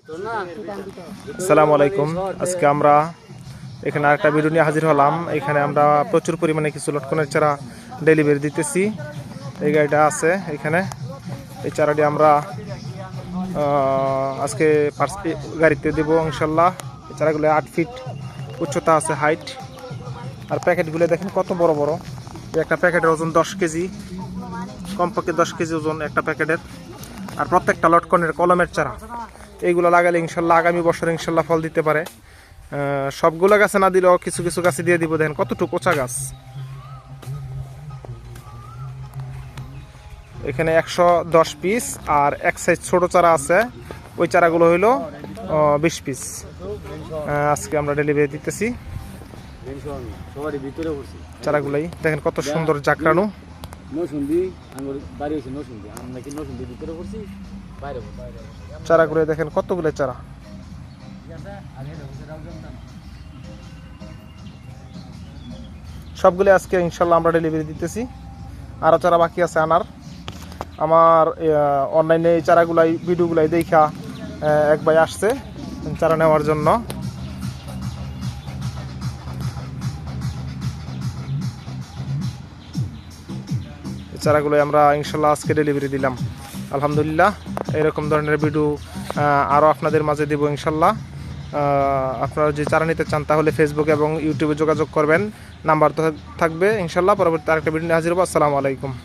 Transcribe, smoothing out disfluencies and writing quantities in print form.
আসসালামু আলাইকুম। আজকে আমরা এখানে আরেকটা ভিডিও নিয়ে হাজির হলাম। এখানে আমরা প্রচুর পরিমাণে কিছু লটকনের চারা ডেলিভারি দিতেছি। এই গাড়িটা আছে এখানে। এই চারাটি আমরা আজকে গাড়িতে দেবো ইনশাল্লাহ। এই চারাগুলো 8 ফিট উচ্চতা আছে, হাইট। আর প্যাকেটগুলো দেখেন কত বড় বড়। একটা প্যাকেটের ওজন 10 কেজি, কমপক্ষে 10 কেজি ওজন একটা প্যাকেটের। আর প্রত্যেকটা লটকনের কলমের চারা। এইগুলো লাগালে ইনশাল্লাহ আগামী বছর ইনশাল্লাহ ফল দিতে পারে। সবগুলো গাছে না দিলেও কিছু কিছু গাছে দিয়ে দিব। দেখেন কতটুকু কোচা গাছ। এখানে 110 পিস আর এক সাইজ ছোট চারা আছে, ওই চারাগুলো হইলো 20 পিস। আজকে আমরা ডেলিভারি দিতেছি চারাগুলাই। দেখেন কত সুন্দর জাকরানো। চারাগুলো দেখেন কতগুলো চারা। সবগুলো আজকে ইনশাল্লাহ আমরা ডেলিভারি দিতেছি। আরও চারা বাকি আছে আনার। আমার অনলাইনে এই চারাগুলাই ভিডিওগুলাই দেখা এক ভাই আসছে চারা নেওয়ার জন্য। এই চারাগুলোই আমরা ইনশাল্লাহ আজকে ডেলিভারি দিলাম। আলহামদুলিল্লাহ। এরকম ধরনের ভিডিও আরও আপনাদের মাঝে দেব ইনশাল্লাহ। আপনারা যে চারা নিতে চান তাহলে ফেসবুক এবং ইউটিউবে যোগাযোগ করবেন, নাম্বার তো থাকবে ইনশাল্লাহ। পরবর্তী আরেকটা ভিডিও নিয়ে হাজির হবো। আসসালামু আলাইকুম।